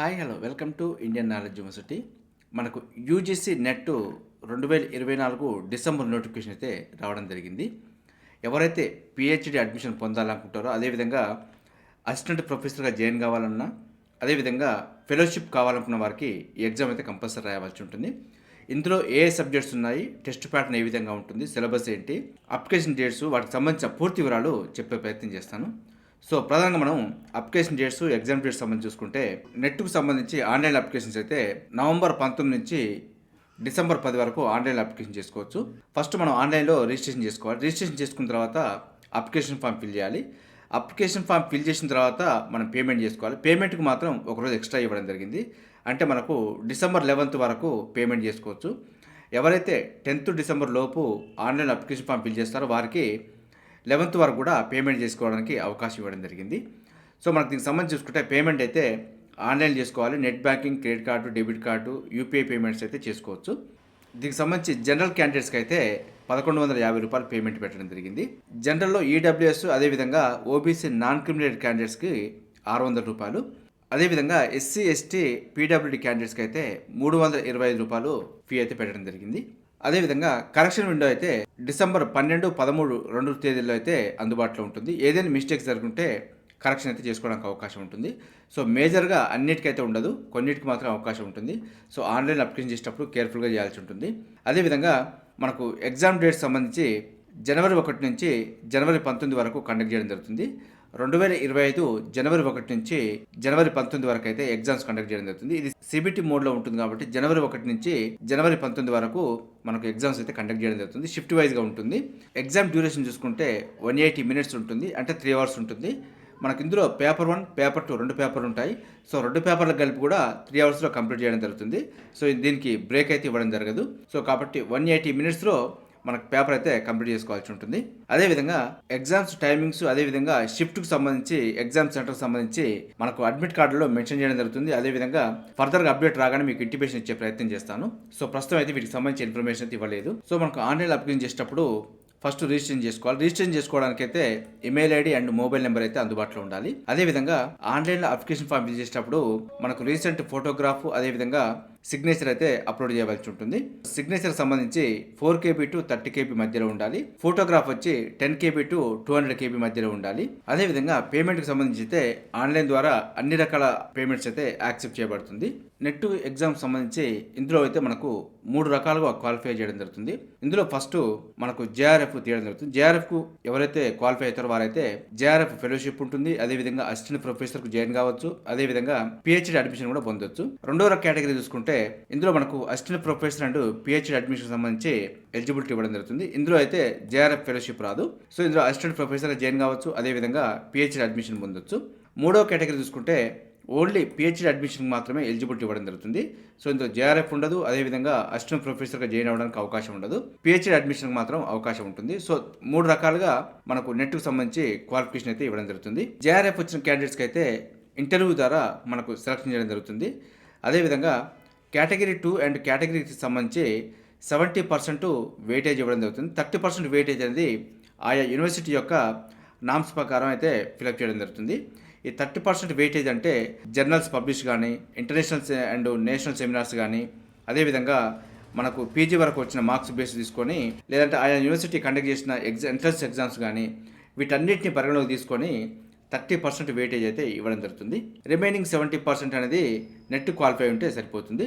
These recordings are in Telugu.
Hi hello welcome to Indian knowledge university. మనకు యూజీసీ నెట్ 2024 డిసెంబర్ నోటిఫికేషన్ అయితే రావడం జరిగింది. ఎవరైతే పిహెచ్డి అడ్మిషన్ పొందాలనుకుంటారో, అదేవిధంగా అసిస్టెంట్ ప్రొఫెసర్గా జాయిన్ కావాలన్నా, అదేవిధంగా ఫెలోషిప్ కావాలనుకున్న వారికి ఈ ఎగ్జామ్ అయితే కంపల్సరీ రాయవలసి ఉంటుంది. ఇందులో ఏ సబ్జెక్ట్స్ ఉన్నాయి, టెస్ట్ ప్యాటర్న్ ఏ విధంగా ఉంటుంది, సిలబస్ ఏంటి, అప్లికేషన్ డేట్స్, వాటికి సంబంధించిన పూర్తి వివరాలు చెప్పే ప్రయత్నం చేస్తాను. సో ప్రధానంగా మనం అప్లికేషన్ డేట్స్, ఎగ్జామ్ డేట్స్ సంబంధించి చూసుకుంటే, నెట్కు సంబంధించి ఆన్లైన్ అప్లికేషన్స్ అయితే నవంబర్ 19 నుంచి డిసెంబర్ 10 వరకు ఆన్లైన్ అప్లికేషన్ చేసుకోవచ్చు. ఫస్ట్ మనం ఆన్లైన్లో రిజిస్ట్రేషన్ చేసుకోవాలి. రిజిస్ట్రేషన్ చేసుకున్న తర్వాత అప్లికేషన్ ఫామ్ ఫిల్ చేయాలి. అప్లికేషన్ ఫామ్ ఫిల్ చేసిన తర్వాత మనం పేమెంట్ చేసుకోవాలి. పేమెంట్కి మాత్రం ఒకరోజు ఎక్స్ట్రా ఇవ్వడం జరిగింది. అంటే మనకు డిసెంబర్ 11 వరకు పేమెంట్ చేసుకోవచ్చు. ఎవరైతే 10th డిసెంబర్ లోపు ఆన్లైన్ అప్లికేషన్ ఫామ్ ఫిల్ చేస్తారో వారికి 11th వరకు కూడా పేమెంట్ చేసుకోవడానికి అవకాశం ఇవ్వడం జరిగింది. సో మనకు దీనికి సంబంధించి చూసుకుంటే పేమెంట్ అయితే ఆన్లైన్ చేసుకోవాలి. Net banking, credit card, debit card, UPI payments అయితే చేసుకోవచ్చు. దీనికి సంబంధించి జనరల్ క్యాండిడేట్స్కి అయితే రూ. 1150 పేమెంట్ పెట్టడం జరిగింది. జనరల్లో ఈడబ్ల్యూఎస్, అదేవిధంగా ఓబీసీ నాన్ క్రిమినేటెడ్ క్యాండిడేట్స్కి రూ. 600, అదేవిధంగా ఎస్సీ, ఎస్టీ, పీడబ్ల్యూడీ క్యాండిడేట్స్కి అయితే రూ. 325 ఫీ అయితే పెట్టడం జరిగింది. అదేవిధంగా కరెక్షన్ విండో అయితే డిసెంబర్ 12, 13 2 తేదీల్లో అయితే అందుబాటులో ఉంటుంది. ఏదైనా మిస్టేక్స్ జరుగుంటే కరెక్షన్ అయితే చేసుకోవడానికి అవకాశం ఉంటుంది. సో మేజర్గా అన్నిటికైతే ఉండదు, కొన్నిటికి మాత్రం అవకాశం ఉంటుంది. సో ఆన్లైన్ అప్లికేషన్ చేసేటప్పుడు కేర్ఫుల్గా చేయాల్సి ఉంటుంది. అదేవిధంగా మనకు ఎగ్జామ్ డేట్స్ సంబంధించి జనవరి 1 నుంచి జనవరి 19 వరకు కండక్ట్ చేయడం జరుగుతుంది. 2025 జనవరి 1 నుంచి జనవరి 19 వరకు అయితే ఎగ్జామ్స్ కండక్ట్ చేయడం జరుగుతుంది. ఇది సిబిటి మోడ్లో ఉంటుంది కాబట్టి జనవరి 1 నుంచి జనవరి 19 వరకు మనకు ఎగ్జామ్స్ అయితే కండక్ట్ చేయడం జరుగుతుంది. షిఫ్ట్ వైజ్గా ఉంటుంది. ఎగ్జామ్ డ్యూరేషన్ చూసుకుంటే 180 minutes ఉంటుంది, అంటే 3 hours ఉంటుంది. మనకి ఇందులో పేపర్ 1, పేపర్ 2 2 పేపర్లు ఉంటాయి. సో 2 పేపర్లకు కలిపి కూడా 3 hours కంప్లీట్ చేయడం జరుగుతుంది. సో దీనికి బ్రేక్ అయితే ఇవ్వడం జరగదు. సో కాబట్టి 180 minutesలో మనకు పేపర్ అయితే కంప్లీట్ చేసుకోవాల్సి ఉంటుంది. అదేవిధంగా ఎగ్జామ్స్ టైమింగ్స్, అదేవిధంగా షిఫ్ట్కి సంబంధించి, ఎగ్జామ్ సెంటర్కి సంబంధించి మనకు అడ్మిట్ కార్డులో మెన్షన్ చేయడం జరుగుతుంది. అదేవిధంగా ఫర్దర్గా అప్డేట్ రాగానే మీకు ఇంటిమేషన్ ఇచ్చే ప్రయత్నం చేస్తాను. సో ప్రస్తుతం అయితే వీటికి సంబంధించి ఇన్ఫర్మేషన్ అయితే ఇవ్వలేదు. సో మనకు ఆన్లైన్ అప్లికేషన్ చేసేటప్పుడు ఫస్ట్ రిజిస్ట్రేషన్ చేసుకోవాలి. రిజిస్ట్రేషన్ చేసుకోవడానికి అయితే email ID and mobile number అయితే అందుబాటులో ఉండాలి. అదేవిధంగా ఆన్లైన్లో అప్లికేషన్ ఫామ్ ఫిల్ చేసేటప్పుడు మనకు రీసెంట్ ఫోటోగ్రాఫ్, అదేవిధంగా సిగ్నేచర్ అయితే అప్లోడ్ చేయవలసి ఉంటుంది. సిగ్నేచర్ సంబంధించి 4 KB to 30 KB మధ్యలో ఉండాలి. ఫోటోగ్రాఫ్ వచ్చి 10 KB to 200 KB మధ్యలో ఉండాలి. అదేవిధంగా పేమెంట్కి సంబంధించి అయితే ఆన్లైన్ ద్వారా అన్ని రకాల పేమెంట్స్ అయితే యాక్సెప్ట్ చేయబడుతుంది. నెట్ ఎగ్జామ్ సంబంధించి ఇందులో అయితే మనకు 3 రకాలుగా క్వాలిఫై చేయడం జరుగుతుంది. ఇందులో ఫస్ట్ మనకు జేఆర్ఎఫ్ తీయడం జరుగుతుంది. జేఆర్ఎఫ్కు ఎవరైతే క్వాలిఫై అవుతారో వారైతే జేఆర్ఎఫ్ ఫెలోషిప్ ఉంటుంది. అదేవిధంగా అసిస్టెంట్ ప్రొఫెసర్కు జాయిన్ కావచ్చు. అదేవిధంగా పిహెచ్డి అడ్మిషన్ కూడా పొందొచ్చు. రెండో కేటగిరీ చూసుకుంటే ఇందులో మనకు assistant professor and PhD admission సంబంధించి ఎలిజిబిలిటీ ఇవ్వడం జరుగుతుంది. ఇందులో అయితే జేఆర్ఎఫ్ ఫెలోషిప్ రాదు. సో ఇందులో అసిస్టెంట్ ప్రొఫెసర్ జాయిన్ కావచ్చు, అదేవిధంగా పిహెచ్డి అడ్మిషన్ పొందొచ్చు. మూడో కేటగిరీ చూసుకుంటే ఓన్లీ పిహెచ్డి అడ్మిషన్ మాత్రమే ఎలిజిబిలిటీ ఇవ్వడం జరుగుతుంది. సో ఇందులో జేఆర్ఎఫ్ ఉండదు, అదేవిధంగా అసిస్టెంట్ ప్రొఫెసర్గా జాయిన్ అవ్వడానికి అవకాశం ఉండదు. పిహెచ్డి అడ్మిషన్కి మాత్రం అవకాశం ఉంటుంది. సో 3 రకాలుగా మనకు నెట్కు సంబంధించి క్వాలిఫికేషన్ అయితే ఇవ్వడం జరుగుతుంది. జేఆర్ఎఫ్ వచ్చిన క్యాండిడేట్స్కి అయితే ఇంటర్వ్యూ ద్వారా మనకు సెలెక్షన్ చేయడం జరుగుతుంది. అదేవిధంగా కేటగిరీ 2 అండ్ కేటగిరీ 3 సంబంధించి 70% వెయిటేజ్ ఇవ్వడం జరుగుతుంది. 30% వెయిటేజ్ అనేది ఆయా యూనివర్సిటీ యొక్క నామ్స్ ప్రకారం అయితే ఫిలప్ చేయడం జరుగుతుంది. ఈ 30% వెయిటేజ్ అంటే జర్నల్స్ పబ్లిష్ కానీ, ఇంటర్నేషనల్ అండ్ నేషనల్ సెమినార్స్ కానీ, అదేవిధంగా మనకు పీజీ వరకు వచ్చిన మార్క్స్ బేస్ తీసుకొని, లేదంటే ఆయా యూనివర్సిటీ కండక్ట్ చేసిన ఎంట్రన్స్ ఎగ్జామ్స్ కానీ, వీటన్నిటిని పరిగణలోకి తీసుకొని 30% వెయిటేజ్ అయితే ఇవ్వడం జరుగుతుంది. రిమైనింగ్ 70% అనేది నెట్ క్వాలిఫై ఉంటే సరిపోతుంది.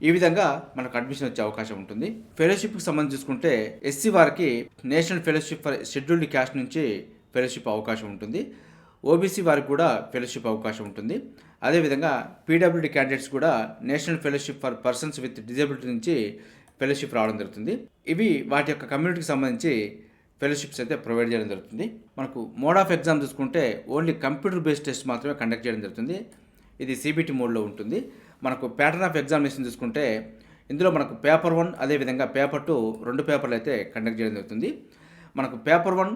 ఈ విధంగా మనకు అడ్మిషన్ వచ్చే అవకాశం ఉంటుంది. ఫెలోషిప్కి సంబంధించి చూసుకుంటే ఎస్సీ వారికి national fellowship for scheduled caste నుంచి ఫెలోషిప్ అవకాశం ఉంటుంది. ఓబీసీ వారికి కూడా ఫెలోషిప్ అవకాశం ఉంటుంది. అదేవిధంగా పీడబ్ల్యూడీ క్యాండిడేట్స్ కూడా national fellowship for persons with disability నుంచి ఫెలోషిప్ రావడం జరుగుతుంది. ఇవి వాటి యొక్క కమ్యూనిటీకి సంబంధించి ఫెలోషిప్స్ అయితే ప్రొవైడ్ చేయడం జరుగుతుంది. మనకు మోడ్ ఆఫ్ ఎగ్జామ్ చూసుకుంటే ఓన్లీ కంప్యూటర్ బేస్డ్ టెస్ట్ మాత్రమే కండక్ట్ చేయడం జరుగుతుంది. ఇది సిబిటి మోడ్లో ఉంటుంది. మనకు ప్యాటర్న్ ఆఫ్ ఎగ్జామినేషన్ చూసుకుంటే ఇందులో మనకు పేపర్ 1, అదేవిధంగా పేపర్ 2 2 పేపర్లు అయితే కండక్ట్ చేయడం జరుగుతుంది. మనకు పేపర్ 1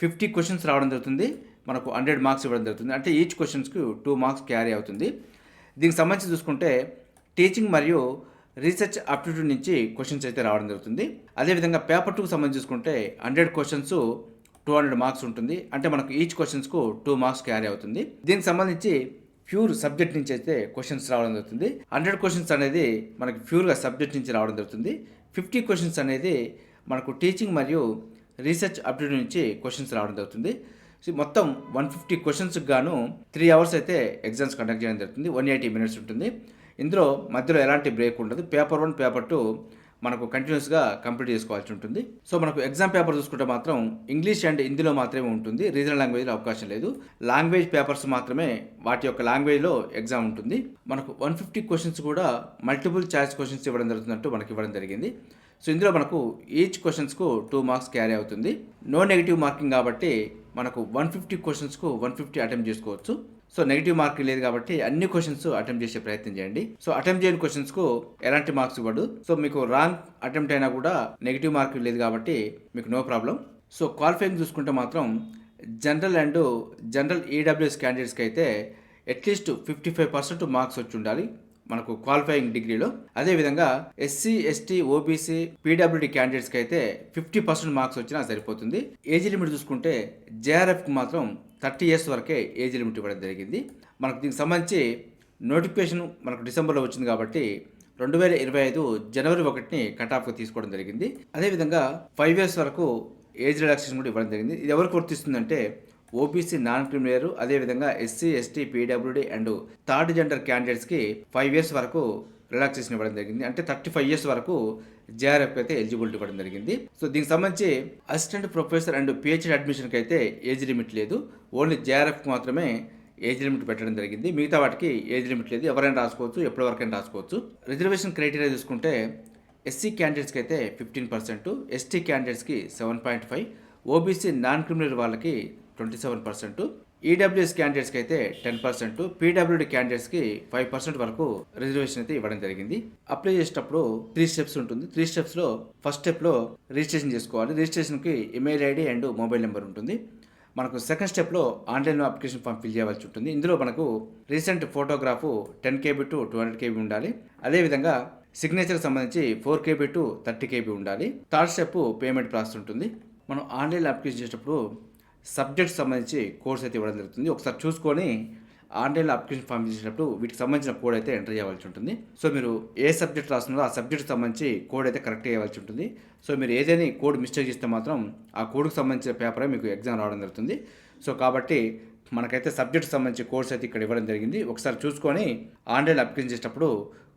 50 క్వశ్చన్స్ రావడం జరుగుతుంది. మనకు 100 మార్క్స్ ఇవ్వడం జరుగుతుంది. అంటే ఈచ్ క్వశ్చన్స్కి 2 మార్క్స్ క్యారీ అవుతుంది. దీనికి సంబంధించి చూసుకుంటే టీచింగ్ మరియు రీసెర్చ్ ఆప్టిట్యూడ్ నుంచి క్వశ్చన్స్ అయితే రావడం జరుగుతుంది. అదేవిధంగా పేపర్ 2కి సంబంధించి చూసుకుంటే 100 క్వశ్చన్స్ 200 మార్క్స్ ఉంటుంది. అంటే మనకు ఈచ్ క్వశ్చన్స్కు 2 మార్క్స్ క్యారీ అవుతుంది. దీనికి సంబంధించి ప్యూర్ సబ్జెక్ట్ నుంచి అయితే క్వశ్చన్స్ రావడం జరుగుతుంది. 100 క్వశ్చన్స్ అనేది మనకి ప్యూర్గా సబ్జెక్ట్ నుంచి రావడం జరుగుతుంది. 50 క్వశ్చన్స్ అనేది మనకు టీచింగ్ మరియు రీసెర్చ్ అప్డేట్ నుంచి క్వశ్చన్స్ రావడం జరుగుతుంది. సో మొత్తం 150 క్వశ్చన్స్కి గాను 3 అవర్స్ అయితే ఎగ్జామ్స్ కండక్ట్ చేయడం జరుగుతుంది. 180 మినిట్స్ ఉంటుంది. ఇందులో మధ్యలో ఎలాంటి బ్రేక్ ఉండదు. పేపర్ 1 పేపర్ 2 మనకు కంటిన్యూస్గా కంప్లీట్ చేసుకోవాల్సి ఉంటుంది. సో మనకు ఎగ్జామ్ పేపర్ చూసుకుంటే మాత్రం ఇంగ్లీష్ అండ్ హిందీలో మాత్రమే ఉంటుంది. రీజనల్ లాంగ్వేజ్లో అవకాశం లేదు. లాంగ్వేజ్ పేపర్స్ మాత్రమే వాటి యొక్క లాంగ్వేజ్లో ఎగ్జామ్ ఉంటుంది. మనకు 150 క్వశ్చన్స్ కూడా మల్టిపుల్ చాయిస్ క్వశ్చన్స్ ఇవ్వడం జరుగుతున్నట్టు మనకి ఇవ్వడం జరిగింది. సో ఇందులో మనకు ఈచ్ క్వశ్చన్స్కు 2 మార్క్స్ క్యారీ అవుతుంది. నో నెగిటివ్ మార్కింగ్ కాబట్టి మనకు 150 క్వశ్చన్స్కు 150 అటెంప్ట్ చేసుకోవచ్చు. సో నెగిటివ్ మార్కింగ్ లేదు కాబట్టి అన్ని క్వశ్చన్స్ అటెంప్ట్ చేసే ప్రయత్నం చేయండి. సో అటెంప్ట్ చేయని క్వశ్చన్స్కు ఎలాంటి మార్క్స్ ఇవ్వడు. సో మీకు రాంగ్ అటెంప్ట్ అయినా కూడా నెగిటివ్ మార్కింగ్ లేదు కాబట్టి మీకు నో ప్రాబ్లం. సో క్వాలిఫైయింగ్ చూసుకుంటే మాత్రం జనరల్ ఈడబ్ల్యూఎస్ క్యాండిడేట్స్కి అయితే అట్లీస్ట్ 55% మార్క్స్ వచ్చి ఉండాలి మనకు క్వాలిఫైయింగ్ డిగ్రీలో. అదేవిధంగా ఎస్సీ ఎస్టీ ఓబీసీ పీడబ్ల్యూడి క్యాండిడేట్స్కి అయితే 50% మార్క్స్ వచ్చినా సరిపోతుంది. ఏజ్ లిమిట్ చూసుకుంటే జేఆర్ఎఫ్కి మాత్రం 30 years వరకే ఏజ్ లిమిట్ ఇవ్వడం జరిగింది. మనకు దీనికి సంబంధించి నోటిఫికేషన్ మనకు డిసెంబర్లో వచ్చింది కాబట్టి 2025 జనవరి 1 కట్ ఆఫ్గా తీసుకోవడం జరిగింది. అదేవిధంగా 5 years వరకు ఏజ్ రిలాక్సేషన్ కూడా ఇవ్వడం జరిగింది. ఇది ఎవరికి వర్తిస్తుందంటే ఓబీసీ నాన్ క్రిమినల్, అదేవిధంగా SC ST PWD and third gender క్యాండిడేట్స్కి 5 years వరకు రిలాక్సేషన్ ఇవ్వడం జరిగింది. అంటే 35 years వరకు జేఆర్ఎఫ్ అయితే ఎలిజిబిలిటీ ఇవ్వడం జరిగింది. సో దీనికి సంబంధించి అసిస్టెంట్ ప్రొఫెసర్ అండ్ పిహెచ్డి అడ్మిషన్కి అయితే ఏజ్ లిమిట్ లేదు. ఓన్లీ జేఆర్ఎఫ్కి మాత్రమే ఏజ్ లిమిట్ పెట్టడం జరిగింది. మిగతా వాటికి ఏజ్ లిమిట్ లేదు. ఎవరైనా రాసుకోవచ్చు, ఎప్పటి వరకైనా రాసుకోవచ్చు. రిజర్వేషన్ క్రైటీరియా చూసుకుంటే ఎస్సీ క్యాండిడేట్స్కి అయితే 15%, ఎస్టీ క్యాండిడేట్స్కి 7.5%, ఓబీసీ నాన్ క్రిమినల్ వాళ్ళకి 27%, ఈడబ్ల్యూఎస్ క్యాండిడేట్స్కి అయితే 10%, పీడబ్ల్యూడి క్యాండిడేట్స్కి 5% వరకు రిజర్వేషన్ అయితే ఇవ్వడం జరిగింది. అప్లై చేసేటప్పుడు 3 steps ఉంటుంది. 3 stepsలో ఫస్ట్ స్టెప్లో రిజిస్ట్రేషన్ చేసుకోవాలి. రిజిస్ట్రేషన్కి email ID and mobile number ఉంటుంది. మనకు సెకండ్ స్టెప్లో ఆన్లైన్లో అప్లికేషన్ ఫామ్ ఫిల్ చేయవలసి ఉంటుంది. ఇందులో మనకు recent photograph 10 KB to 200 KB ఉండాలి. అదేవిధంగా సిగ్నేచర్కి సంబంధించి 4 KB to 30 KB ఉండాలి. థర్డ్ స్టెప్ పేమెంట్ ప్రాసెస్ ఉంటుంది. మనం ఆన్లైన్లో అప్లికేషన్ చేసేటప్పుడు సబ్జెక్ట్స్ సంబంధించి కోడ్స్ అయితే ఇవ్వడం జరుగుతుంది. ఒకసారి చూసుకొని ఆన్లైన్లో అప్లికేషన్ ఫామ్ చేసేటప్పుడు వీటికి సంబంధించిన కోడ్ అయితే ఎంటర్ చేయవలసి ఉంటుంది. సో మీరు ఏ సబ్జెక్ట్ రాస్తున్నారో ఆ సబ్జెక్ట్కి సంబంధించి కోడ్ అయితే కరెక్ట్ చేయవలసి ఉంటుంది. సో మీరు ఏదైనా కోడ్ మిస్టేక్ చేస్తే మాత్రం ఆ కోడ్కి సంబంధించిన పేపరే మీకు ఎగ్జామ్ రావడం జరుగుతుంది. సో కాబట్టి మనకైతే సబ్జెక్ట్కి సంబంధించి కోడ్స్ అయితే ఇక్కడ ఇవ్వడం జరిగింది. ఒకసారి చూసుకొని ఆన్లైన్లో అప్లికేషన్ చేసేటప్పుడు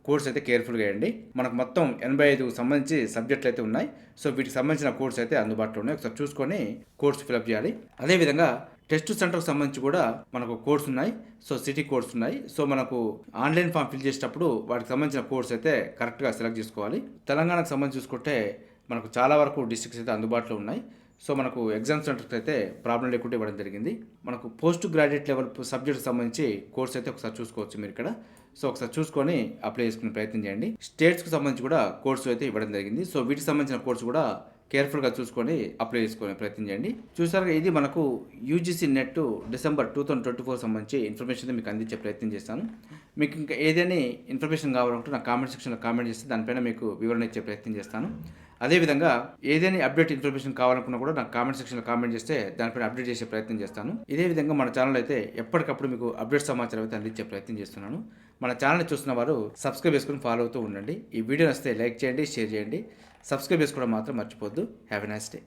కోర్స్ అయితే కేర్ఫుల్గా వేయండి. మనకు మొత్తం 85 సంబంధించి సబ్జెక్టులు అయితే ఉన్నాయి. సో వీటికి సంబంధించిన కోర్స్ అయితే అందుబాటులో ఉన్నాయి. ఒకసారి చూసుకొని కోర్స్ ఫిలప్ చేయాలి. అదేవిధంగా టెస్ట్ సెంటర్కి సంబంధించి కూడా మనకు కోర్స్ ఉన్నాయి. సో సిటీ కోర్స్ ఉన్నాయి. సో మనకు ఆన్లైన్ ఫామ్ ఫిల్ చేసేటప్పుడు వాటికి సంబంధించిన కోర్స్ అయితే కరెక్ట్గా సెలెక్ట్ చేసుకోవాలి. తెలంగాణకు సంబంధించి చూసుకుంటే మనకు చాలా వరకు డిస్ట్రిక్ట్స్ అయితే అందుబాటులో ఉన్నాయి. సో మనకు ఎగ్జామ్ సెంటర్కి అయితే ప్రాబ్లం లేకుండా ఇవ్వడం జరిగింది. మనకు పోస్ట్ గ్రాడ్యుయేట్ లెవెల్ సబ్జెక్ట్కి సంబంధించి కోర్స్ అయితే ఒకసారి చూసుకోవచ్చు మీరు ఇక్కడ. సో ఒకసారి చూసుకొని అప్లై చేసుకునే ప్రయత్నం చేయండి. స్టేట్స్కి సంబంధించి కూడా కోర్సు అయితే ఇవ్వడం జరిగింది. సో వీటికి సంబంధించిన కోర్సు కూడా కేర్ఫుల్గా చూసుకొని అప్లై చేసుకునే ప్రయత్నం చేయండి. చూసారుగా ఇది మనకు యూజీసీ నెట్ డిసెంబర్ 2024 సంబంధించి ఇన్ఫర్మేషన్ మీకు అందించే ప్రయత్నం చేస్తాను. మీకు ఇంకా ఏదైనా ఇన్ఫర్మేషన్ కావాలంటే నా కామెంట్ సెక్షన్లో కామెంట్ చేస్తే దానిపైన మీకు వివరణ ఇచ్చే ప్రయత్నం చేస్తాను. అదేవిధంగా ఏదైనా అప్డేట్ ఇన్ఫర్మేషన్ కావాలనుకున్నా కూడా నాకు కామెంట్ సెక్షన్లో కామెంట్ చేస్తే దానిపైన అప్డేట్ చేసే ప్రయత్నం చేస్తాను. ఇదే విధంగా మన ఛానల్ అయితే ఎప్పటికప్పుడు మీకు అప్డేట్ సమాచారం అయితే అందించే ప్రయత్నం చేస్తున్నాను. మన ఛానల్ని చూస్తున్న వారు సబ్స్క్రైబ్ చేసుకుని ఫాలో అవుతూ ఉండండి. ఈ వీడియో నచ్చితే లైక్ చేయండి, షేర్ చేయండి. సబ్స్క్రైబ్ చేసుకోవడం మాత్రం మర్చిపోద్దు. Have a nice day.